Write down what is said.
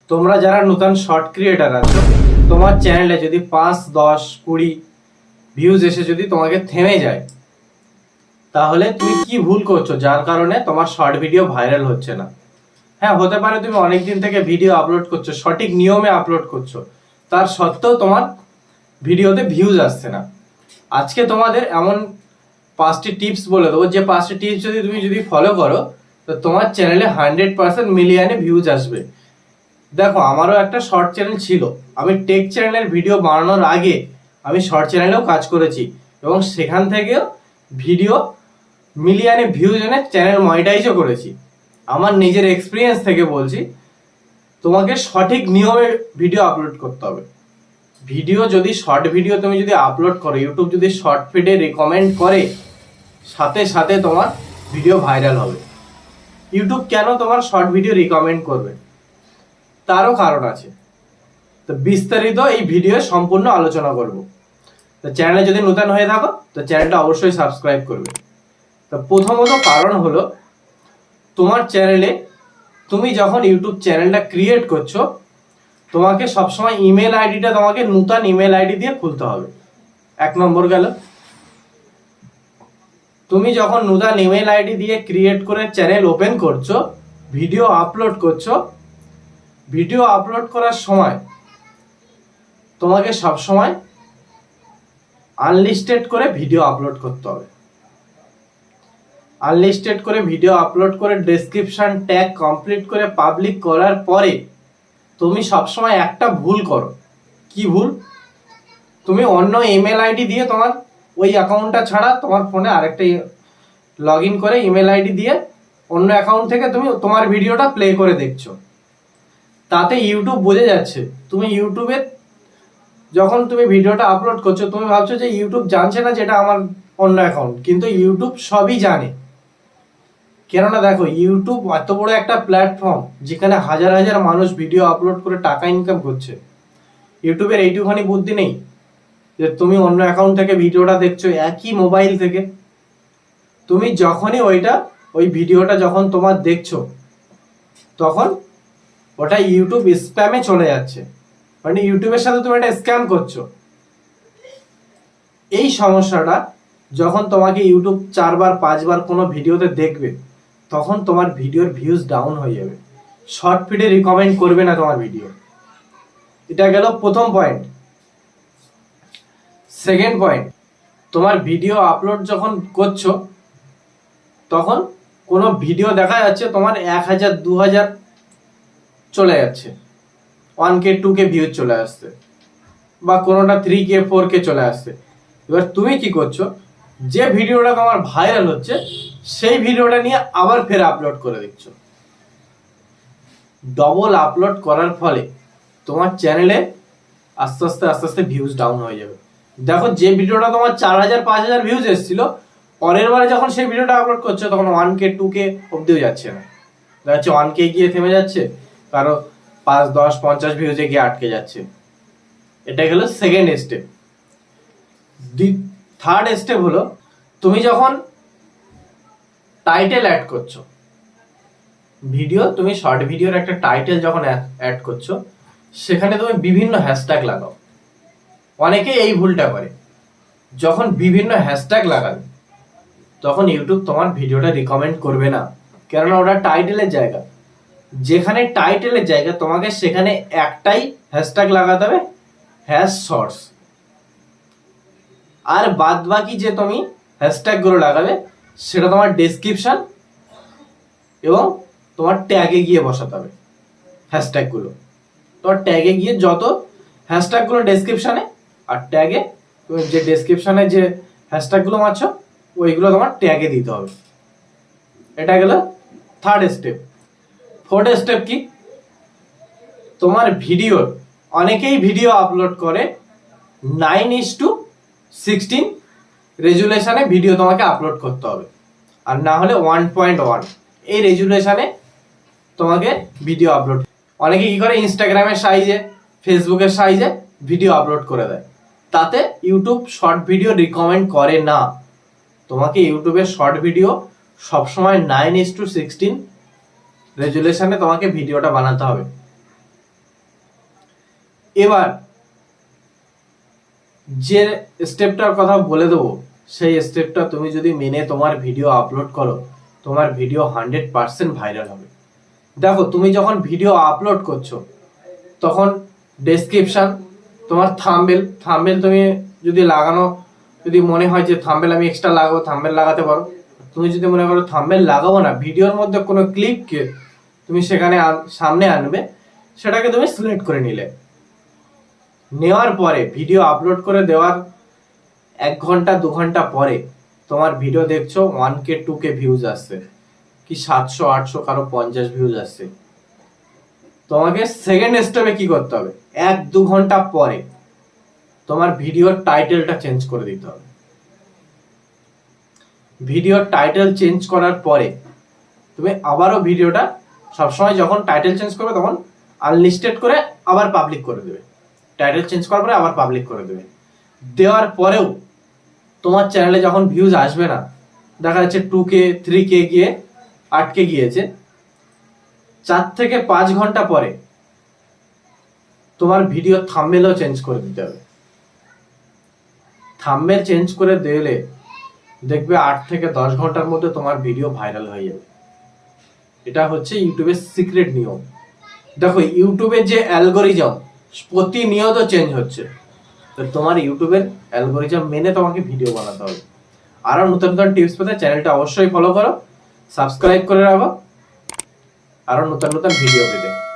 তোমরা যারা নতুন শর্ট ক্রিয়েটার আছো, তোমার চ্যানেলে যদি 5, 10, 20 ভিউজ এসে যদি তোমাকে থেমে যায়, তাহলে তুমি কি ভুল করছো যার কারণে তোমার শর্ট ভিডিও ভাইরাল হচ্ছে না। হ্যাঁ, হতে পারে তুমি অনেক দিন থেকে ভিডিও আপলোড করছো, সঠিক নিয়মে আপলোড করছো, তার সত্ত্বেও তোমার ভিডিওতে ভিউজ আসছে না। আজকে তোমাদের এমন 5টি টিপস বলে দেবো, যে 5টি টিপস যদি ফলো করো, তো তোমার চ্যানেলে 100% মিলিয়নে ভিউজ আসবে। দেখো, আমারও একটা শর্ট চ্যানেল ছিল। আমি টেক চ্যানেলের ভিডিও বানানোর আগে আমি শর্ট চ্যানেলেও কাজ করেছি, এবং সেখান থেকেও ভিডিও মিলিয়নে ভিউজ এনে চ্যানেল মনিটাইজও করেছি। আমার নিজের এক্সপিরিয়েন্স থেকে বলছি, তোমাকে সঠিক নিয়মে ভিডিও আপলোড করতে হবে। ভিডিও যদি শর্ট ভিডিও তুমি যদি আপলোড করো, ইউটিউব যদি শর্ট ফিডে রেকমেন্ড করে, সাথে সাথে তোমার ভিডিও ভাইরাল হবে। ইউটিউব কেন তোমার শর্ট ভিডিও রিকমেন্ড করবে, তারও কারণ আছে। তো বিস্তারিত এই ভিডিও সম্পূর্ণ আলোচনা করব। তো চ্যানেলে যদি নতুন হয়ে থাকো, তো চ্যানেলটা অবশ্যই সাবস্ক্রাইব করবে। তো প্রথমত কারণ হলো, তোমার চ্যানেলে তুমি যখন ইউটিউব চ্যানেলটা ক্রিয়েট করছো, তোমাকে সবসময় ইমেল আইডিটা তোমাকে নতুন ইমেল আইডি দিয়ে খুলতে হবে। 1 নম্বর গেল। তুমি যখন নতুন ইমেল আইডি দিয়ে ক্রিয়েট করে চ্যানেল ওপেন করছো, ভিডিও আপলোড করছো, ভিডিও আপলোড করার সময় তোমাকে সবসময় আনলিস্টেড করে ভিডিও আপলোড করতে হবে। আনলিস্টেড করে ভিডিও আপলোড করে ডেসক্রিপশন ট্যাগ কমপ্লিট করে পাবলিক করার পরে তুমি সবসময় একটা ভুল করো। কি ভুল? তুমি অন্য ইমেল আইডি দিয়ে তোমার ওই অ্যাকাউন্টটা ছাড়া তোমার ফোনে আরেকটা লগ ইন করে ইমেল আইডি দিয়ে অন্য অ্যাকাউন্ট থেকে তুমি তোমার ভিডিওটা প্লে করে দেখছো। তাতে ইউটিউব বুঝে যাচ্ছে তুমি ইউটিউবে যখন তুমি ভিডিওটা আপলোড করছো, তুমি ভাবছো যে ইউটিউব জানছে না যেটা আমার অন্য অ্যাকাউন্ট, কিন্তু ইউটিউব সবই জানে। কেননা দেখো, ইউটিউব এত বড় একটা প্ল্যাটফর্ম যেখানে হাজার হাজার মানুষ ভিডিও আপলোড করে টাকা ইনকাম করছে। ইউটিউবের এইটুখানি বুদ্ধি নেই যে তুমি অন্য অ্যাকাউন্ট থেকে ভিডিওটা দেখছো একই মোবাইল থেকে। তুমি যখনই ওই ভিডিওটা যখন তোমার দেখছো, তখন ওটা ইউটিউব স্প্যামে চলে যাচ্ছে, মানে ইউটিউবের সাথে তুমি একটা স্ক্যাম করছো। এই সমস্যাটা যখন তোমাকে ইউটিউব 4বার 5বার কোনো ভিডিওতে দেখবে, তখন তোমার ভিডিওর ভিউজ ডাউন হয়ে যাবে, শর্ট ফিডে রিকমেন্ড করবে না তোমার ভিডিও। এটা গেল প্রথম পয়েন্ট। সেকেন্ড পয়েন্ট, তোমার ভিডিও আপলোড যখন করছো, তখন কোনো ভিডিও দেখা যাচ্ছে তোমার 1000, 2000 চলে যাচ্ছে, 1K 2K ভিউজ চলে আসছে, বা কোনোটা 3K 4K চলে আসছে। এবার তুমি কি করছো, যে ভিডিওটা তোমার ভাইরাল হচ্ছে সেই ভিডিওটা নিয়ে আবার ফের আপলোড করে দিচ্ছ। ডবল আপলোড করার ফলে তোমার চ্যানেলে আস্তে আস্তে ভিউজ ডাউন হয়ে যাবে। দেখো, যে ভিডিওটা তোমার 4000, 5000 ভিউজ এসেছিল, পরের বারে যখন সেই ভিডিওটা আপলোড করছো, তখন 1K 2K অব্দিও যাচ্ছে না, দেখা যাচ্ছে 1K গিয়ে থেমে যাচ্ছে, কারো 5, 10, 50 ভিউজে গিয়ে আটকে যাচ্ছে। এটা গেল সেকেন্ড স্টেপ। থার্ড স্টেপ হলো, তুমি যখন টাইটেল অ্যাড করছো ভিডিও, তুমি শর্ট ভিডিওর একটা টাইটেল যখন অ্যাড করছো, সেখানে তুমি বিভিন্ন হ্যাশট্যাগ লাগাও। অনেকেই এই ভুলটা করে, যখন বিভিন্ন হ্যাশট্যাগ লাগাবে তখন ইউটিউব তোমার ভিডিওটা রিকমেন্ড করবে না, কেননা ওটা টাইটেলের জায়গা। যেখানে টাইটেলের জায়গা, তোমাকে সেখানে একটাই হ্যাশট্যাগ লাগাতে হবে, #শর্টস। আর বাদ বাকি যে তুমি হ্যাশট্যাগ গুলো লাগাবে, সেটা তোমার ডেসক্রিপশন এবং তোমার ট্যাগে গিয়ে বসাতে হবে। হ্যাশট্যাগ গুলো তোমার ট্যাগে গিয়ে, যত হ্যাশট্যাগ গুলো ডেসক্রিপশনে আর ট্যাগে, তুমি যে ডেসক্রিপশনে যে হ্যাশট্যাগ গুলো মারছো, ওইগুলো তোমার ট্যাগে দিতে হবে। এটা গেল থার্ড স্টেপ। ফোর্থ স্টেপ কি, তোমার ভিডিওর, অনেকেই ভিডিও আপলোড করে 9:16 রেজুলেশনে ভিডিও তোমাকে আপলোড করতে হবে, আর না হলে 1.1 এই রেজুলেশনে তোমাকে ভিডিও আপলোড। অনেকে কি করে, ইনস্টাগ্রামের সাইজে, ফেসবুকের সাইজে ভিডিও আপলোড করে দেয়। তাতে ইউটিউব শর্ট ভিডিও রিকমেন্ড করে না। তোমাকে ইউটিউবের শর্ট ভিডিও সবসময় 9:16 রেজুলেশনে তোমাকে ভিডিওটা বানাতে হবে। এবার যে স্টেপটার কথা বলে দেবো, সেই স্টেপটা তুমি যদি মেনে তোমার ভিডিও আপলোড করো, তোমার ভিডিও 100% ভাইরাল হবে। দেখো, তুমি যখন ভিডিও আপলোড করছো তখন ডেসক্রিপশন, তোমার থাম্বনেল তুমি যদি লাগানো, যদি মনে হয় যে থাম্বনেল আমি এক্সট্রা লাগাবো, থাম্বনেল লাগাতে পারো। তুমি যদি মনে করো থাম্বনেল লাগাবো না, ভিডিওর মধ্যে কোনো ক্লিপকে তুমি সেখানে সামনে আনবে, সেটাকে তুমি সিলেক্ট করে নিলে। নেওয়ার পরে ভিডিও আপলোড করে দেওয়ার 1 ঘন্টা 2 ঘন্টা পরে তোমার ভিডিও দেখছো 1K 2K ভিউজ আসছে, কি 700 800 কারো 50 ভিউজ আসছে। তোমাকে সেকেন্ড স্টেপে কি করতে হবে, 1-2 ঘন্টা পরে তোমার ভিডিওর টাইটেলটা চেঞ্জ করে দিতে হবে। ভিডিওর টাইটেল চেঞ্জ করার পরে তুমি আবারও ভিডিওটা, সবসময় যখন টাইটেল চেঞ্জ করবে তখন আনলিস্টেড করে আবার পাবলিক করে দেবে। টাইটেল চেঞ্জ করার পরে আবার পাবলিক করে দেবে। দেওয়ার পরেও তোমার চ্যানেলে যখন ভিউজ আসবে না, দেখা যাচ্ছে 2K 3K গিয়ে 8K গিয়েছে, 4 থেকে 5 ঘন্টা পরে তোমার ভিডিও থাম্বনেলও চেঞ্জ করে দিতে হবে। থাম্বনেল চেঞ্জ করে দিলে দেখবে 8 থেকে 10 ঘন্টার মধ্যে তোমার ভিডিও ভাইরাল হয়ে যাবে। এটা হচ্ছে ইউটিউবের সিক্রেট নিয়ম। দেখো, ইউটিউবের যে অ্যালগোরিজম প্রতিনিয়ত চেঞ্জ হচ্ছে, তো তোমার ইউটিউবের অ্যালগোরিজম মেনে তোমাকে ভিডিও বানাতে হবে। আরো নতুন নতুন টিপস পেতে চ্যানেলটা অবশ্যই ফলো করো, সাবস্ক্রাইব করে রাখো আরো নতুন নতুন ভিডিও পেতে।